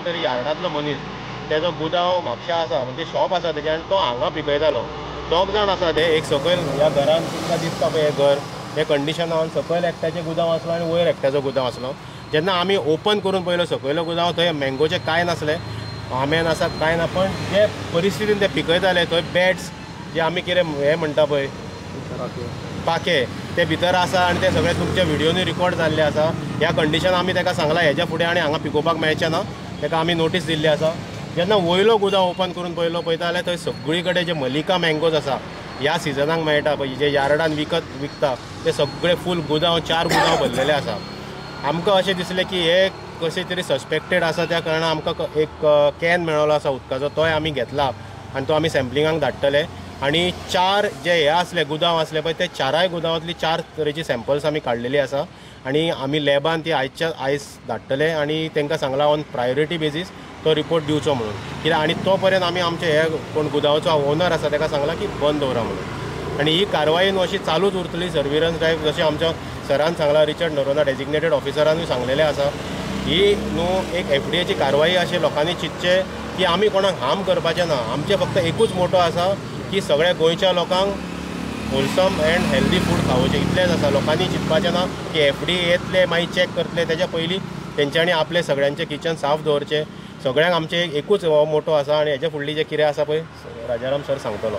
कोण तरी यार्डांतलो मनीस तेजो गुदांव म्हापशा आसा म्हणजे शॉप आसा तेजे आनी तो हांगा पिकयतालो. 2 जाण आसा ते, एक सकयल ह्या घरान तुमकां दिसता पळय हें घर, हे कंडिशनान सकयल एकट्याचें गुदांव आसलो आनी वयर एकट्याचो गुदांव आसलो. जेन्ना आमी ओपन करून पळयलो सकयलो गुदांव, थंय मँगोचें कांय नासलें, आंब्यान आसा कांय ना, पण जे परिस्थितीन ते पिकयताले थंय बॅड्स जे आमी कितें हें म्हणटा पळय पाके ते भितर आसा आनी ते सगळे तुमच्या व्हिडियोनी रिकॉर्ड जाल्ले आसा. ह्या कंडिशन आमी ताका सांगलां हेच्या फुडें आनी हांगा पिकोवपाक मेळचें ना, ताका आमी नोटीस दिल्ली आसा. जेन्ना वयलो गुदांव ओपन करून पळयलो पळयता जाल्यार थंय सगळी कडेन जे मलिका मँगोज आसा ह्या सिजनाक मेळटा पळय, जे यार्डान विकता ते सगळे फूल गुदांव 4 गुदांव भरलेले आसा. आमकां अशें दिसलें की हे कशें तरी सस्पेक्टेड आसा, त्या कारणान आमकां एक कॅन मेळ्ळो आसा उदकाचो, तोय आमी घेतला आनी तो आमी सॅम्पलिंगाक धाडटले. आनी 4 जे हे आसले गुदांव आसले पळय ते 4 गुदांवांतली 4 तरेची सॅम्पल्स आमी काडलेली आसा आनी आमी लॅबान ती आयज धाडटले आनी तांकां सांगला ऑन प्रायोरिटी बेजीस तो रिपोर्ट दिवचो म्हणून. कित्याक आनी तो पर्यंत आमी आमचे हे कोण गुदांवाचो ओनर आसा ताका सांगला की बंद दवरा म्हणून. आनी ही कारवाई न्हू अशी चालूच उरतली, सर्विलन्स ड्रायव्ह जशें आमच्या सरान सांगला, रिचर्ड नरोना डेजिग्नेटेड ऑफिसरानूय सांगलेलें आसा. ही न्हू एक FDA ची कारवाई अशें लोकांनी चिंतचे की आमी कोणाक हार्म करपाचें ना. आमचें फक्त एकूच मोटो आसा की सगळ्या गोंयच्या लोकांक होलसम एंड हेल्दी फूड खावचें, इतलेंच आसा. लोकांनी चिंतपाचें ना की FDA येतले मागीर चॅक करतले, तेच्या पयलीं तेंच्यांनी आपले सगळ्यांचें किचन साफ दवरचें. सगळ्यांक आमचें एकूच मोटो आसा आनी हेच्या फुडली जे कितें आसा पळय राजाराम सर सांगतलो.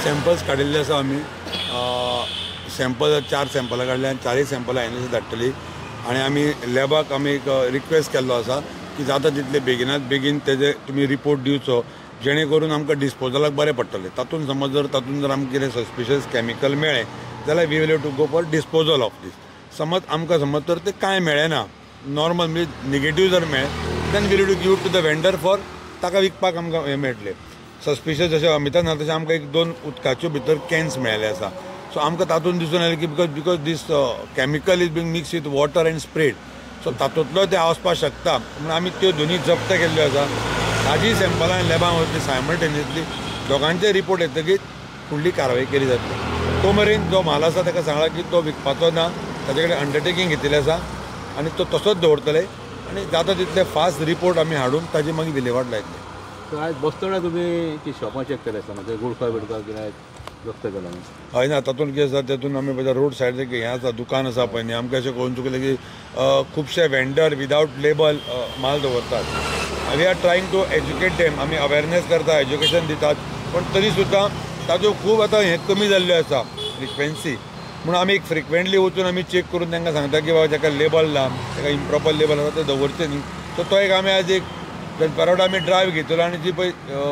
सॅम्पल्स काडिल्ले आसा आमी, सॅम्पल 4 सॅम्पलां काडले आनी 4 सॅम्पलां एनएसी धाडटली. आनी आमी लॅबाक आमी एक रिक्वेस्ट केल्लो आसा की जाता तितले बेगिनात बेगीन तेजे तुमी रिपोर्ट दिवचो, जेणे करून आमकां डिस्पोजलाक बरें पडटलें. तातूंत समज जर आमकां कितें सस्पिशियस कॅमिकल मेळ्ळें जाल्यार we will have to go for disposal of these. समज तर ते कांय मेळ्ळें ना, नॉर्मल म्हणजे निगेटीव जर मेळ्ळें then will have to give to the vendor for ताका विकपाक आमकां हें मेळटलें. सस्पिशियस जशें अमितान ना तशें आमकां 1-2 उदकाच्यो भितर कॅन्स मेळ्ळे आसा. सो आमकां तातूंत दिसून आयलें की because this chemical is being mix with water and spread, so तातूंतलो ते वचपाक शकता म्हणून आमी त्यो दोनी जप्त केल्ल्यो आसा. ताजी सॅम्पलां लॅबान वतली सायमल्टेनियसली, दोगांचे रिपोर्ट येतकीच फुडली कारवाई केली जातली. तो मेरेन जो म्हाल आसा ताका सांगला की तो विकपाचो ना, ताजे कडेन अंडरटेकींग घेतिल्लें आसा आनी तो तसोच दवरतले आनी जाता तितले फास्ट रिपोर्ट आमी हाडून ताजी मागीर विलेवाट लायतले. सो आयज बसतना तुमी ती शॉपां चॅक केले आसा म्हणजे गुडखा बिडका कितें जप्त केला? हय ना, तातूंत कितें आसा तेतून आमी पळयता रोड सायड हें आसा दुकान आसा पळय न्ही, आमकां अशें कळून चुकलें की खुबशे वेंडर विदावट लेबल माल दवरतात. We are trying to educate them, आमी अवेरनेस करता, एज्युकेशन दितात, पण तरी सुद्दां ताज्यो खूब आतां हें कमी जाल्ल्यो आसा फ्रिक्वेन्सी. म्हणून आमी फ्रिक्वेंटली वचून आमी चॅक करून तांकां सांगता की बाबा जाका लेबल ना, ताका इम्प्रॉपर लेबल आसा ते दवरचे न्ही. सो तो एक आमी आज एक परवडा आमी ड्रायव्ह घेतलो आनी जी पळय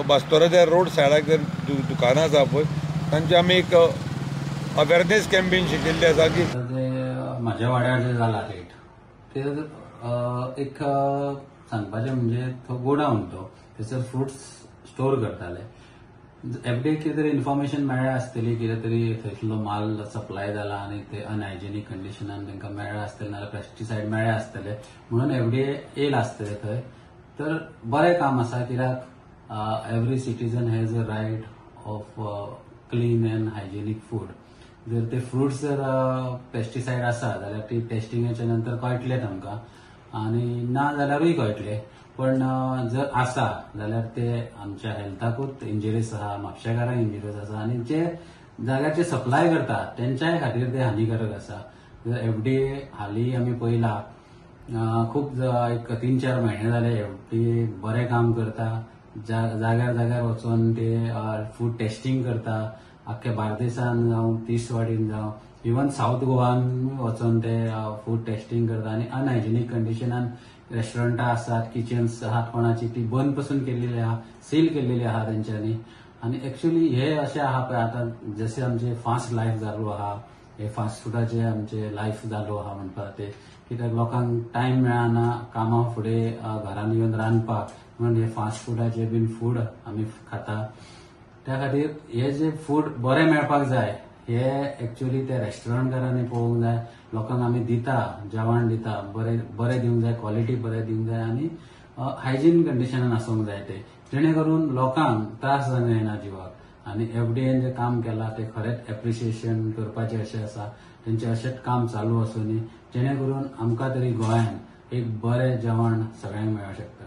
बास्तोराच्या रोड सायडाक जर दुकानां आसा पळय तांचे आमी एक अवेरनेस कॅम्पेन शिकिल्ली आसा की म्हाज्या वाड्यार जे जाला रेट ते एक सांगपाचें म्हणजे तो गोडाऊन तो थंयसर फ्रुट्स स्टोर करताले. FDA कितें तरी इन्फॉर्मेशन मेळ्ळें आसतली, कितें तरी थंयसरलो माल सप्लाय जाला आनी ते अनहायजेनीक कंडिशनान तांकां मेळ्ळें आसतलें, नाजाल्यार पेस्टिसायड मेळ्ळें आसतलें म्हणून FDA येयला आसतलें थंय. तर बरें काम आसा, कित्याक every citizen has a right of clean and hygienic food. जर ते फ्रुट्स जर पेस्टिसायड आसा जाल्यार ती टेस्टिंगाच्या नंतर कळटलें आमकां आनी ना जाल्यारूय कळटलें. पण जर आसा जाल्यार ते आमच्या हेल्थाकूच इंजरीस आहा, म्हापशेकारांक इंजरीस आसा आनी जे जाग्याचे सप्लाय करता तेंच्याय खातीर ते हानिकारक आसा. जर FDA हालीं आमी पळयला खूब एक 3-4 म्हयने जाले FDA बरें काम करता, जाग्यार वचून ते फूड टेस्टिंग करता, आख्ख्या बार्देसान जावं तिसवाडीन जावं इवन साऊथ गोवान वचून ते फूड टेस्टिंग करता आनी अनहायजेनीक कंडिशनान रेस्टॉरंटां आसात, किचन्स आहात कोणाची ती बंद पसून केल्लेली आहा, सील केल्लेली आहा तेंच्यांनी. आनी एक्चुअली हे अशें आहा पळय आतां जशें आमचे फास्ट लायफ जालो आहा, हे फास्ट फुडाचे आमचे लायफ जालो आहा म्हणटा ते, कित्याक लोकांक टायम मेळना कामा फुडें घरान येवन रांदपाक, म्हणून हे फास्ट फुडाचे बीन फूड आमी खाता. त्या खातीर हे जे फूड बरें मेळपाक जाय हे एक्चुअली ते रेस्टॉरंटकारांनी पळोवंक जाय. लोकांक आमी दिता जेवण दिता बरें दिवंक जाय, क्वॉलिटी बरें दिवंक जाय आनी हायजीन कंडिशनान आसूंक जाय ते, जेणे करून लोकांक त्रास जायना जिवाक. आनी FDAन जे काम केलां ते खरेंच एप्रिशिएशन करपाचें अशें आसा. तेंचें अशेंच काम चालू आसूं न्ही, जेणे करून आमकां तरी गोंयान एक बरें जेवण सगळ्यांक मेळूंक शकता.